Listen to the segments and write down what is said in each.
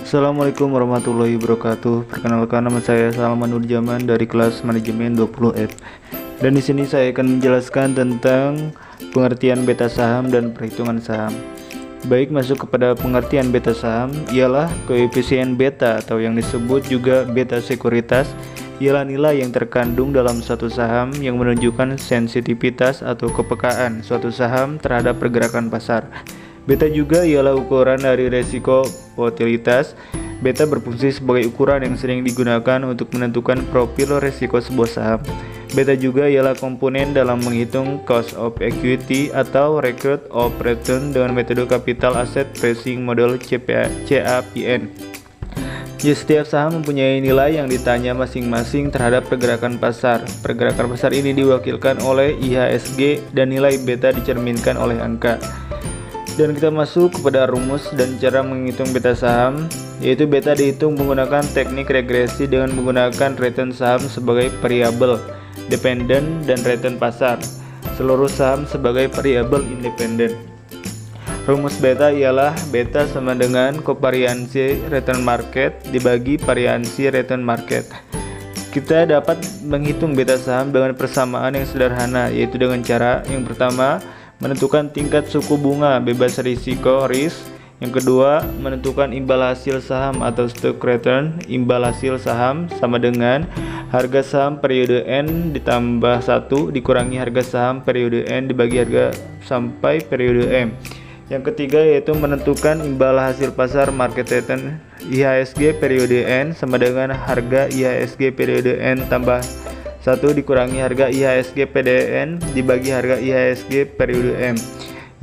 Assalamualaikum warahmatullahi wabarakatuh. Perkenalkan, nama saya Salman Nurjaman dari kelas manajemen 20F. Dan di sini saya akan menjelaskan tentang pengertian beta saham dan perhitungan saham. Baik, masuk kepada pengertian beta saham, ialah koefisien beta atau yang disebut juga beta sekuritas, ialah nilai yang terkandung dalam suatu saham yang menunjukkan sensitivitas atau kepekaan suatu saham terhadap pergerakan pasar. Beta juga ialah ukuran dari resiko volatilitas. Beta berfungsi sebagai ukuran yang sering digunakan untuk menentukan profil resiko sebuah saham. Beta juga ialah komponen dalam menghitung cost of equity atau record of return dengan metode capital asset pricing model CAPM. Setiap saham mempunyai nilai yang ditanya masing-masing terhadap pergerakan pasar. Pergerakan pasar ini diwakilkan oleh IHSG dan nilai beta dicerminkan oleh angka. Dan kita masuk kepada rumus dan cara menghitung beta saham, yaitu beta dihitung menggunakan teknik regresi dengan menggunakan return saham sebagai variabel dependen dan return pasar seluruh saham sebagai variabel independen. Rumus beta ialah beta sama dengan kovariansi return market dibagi variansi return market. Kita dapat menghitung beta saham dengan persamaan yang sederhana, yaitu dengan cara yang pertama menentukan tingkat suku bunga bebas risiko risk. Yang kedua, menentukan imbal hasil saham atau stock return. Imbal hasil saham sama dengan harga saham periode N ditambah 1 dikurangi harga saham periode N dibagi harga sampai periode M. Yang ketiga yaitu menentukan imbal hasil pasar market return. IHSG periode N sama dengan harga IHSG periode N tambah 1 dikurangi harga IHSG PDN dibagi harga IHSG periode M.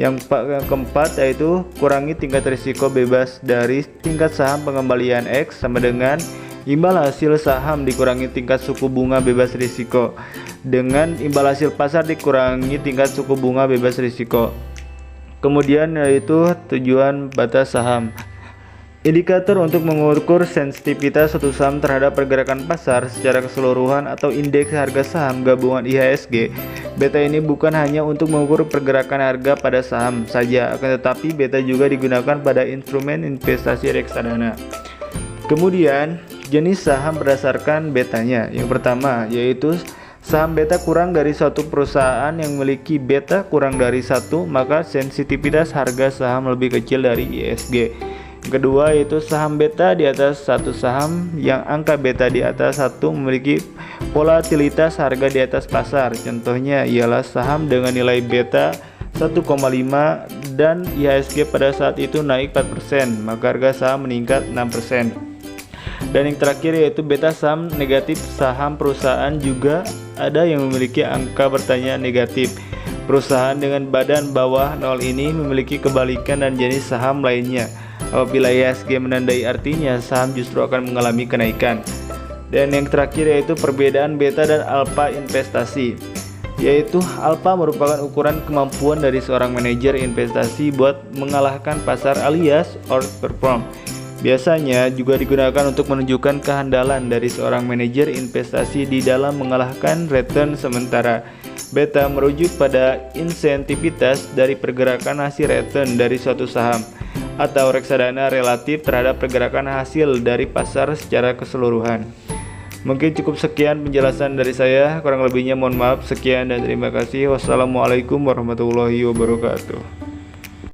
Yang keempat yaitu kurangi tingkat risiko bebas dari tingkat saham pengembalian X sama dengan imbal hasil saham dikurangi tingkat suku bunga bebas risiko dengan imbal hasil pasar dikurangi tingkat suku bunga bebas risiko. Kemudian yaitu tujuan batas saham. Indikator untuk mengukur sensitivitas suatu saham terhadap pergerakan pasar secara keseluruhan atau indeks harga saham gabungan IHSG. Beta ini bukan hanya untuk mengukur pergerakan harga pada saham saja, akan tetapi beta juga digunakan pada instrumen investasi reksadana. Kemudian, jenis saham berdasarkan betanya. Yang pertama yaitu saham beta kurang dari suatu perusahaan yang memiliki beta kurang dari 1, maka sensitivitas harga saham lebih kecil dari IHSG. Kedua yaitu saham beta di atas satu saham yang angka beta di atas 1 memiliki volatilitas harga di atas pasar. Contohnya ialah saham dengan nilai beta 1,5 dan IHSG pada saat itu naik 4%, maka harga saham meningkat 6%. Dan yang terakhir yaitu beta saham negatif. Saham perusahaan juga ada yang memiliki angka bertanya negatif. Perusahaan dengan badan bawah 0 ini memiliki kebalikan dan jenis saham lainnya. Apabila IHSG menandai artinya saham justru akan mengalami kenaikan. Dan yang terakhir yaitu perbedaan beta dan alpha investasi, yaitu alpha merupakan ukuran kemampuan dari seorang manajer investasi buat mengalahkan pasar alias outperform. Biasanya juga digunakan untuk menunjukkan kehandalan dari seorang manajer investasi di dalam mengalahkan return sementara. Beta merujuk pada insentivitas dari pergerakan hasil return dari suatu saham atau reksadana relatif terhadap pergerakan hasil dari pasar secara keseluruhan. Mungkin cukup sekian penjelasan dari saya, kurang lebihnya mohon maaf. Sekian dan terima kasih. Wassalamualaikum warahmatullahi wabarakatuh.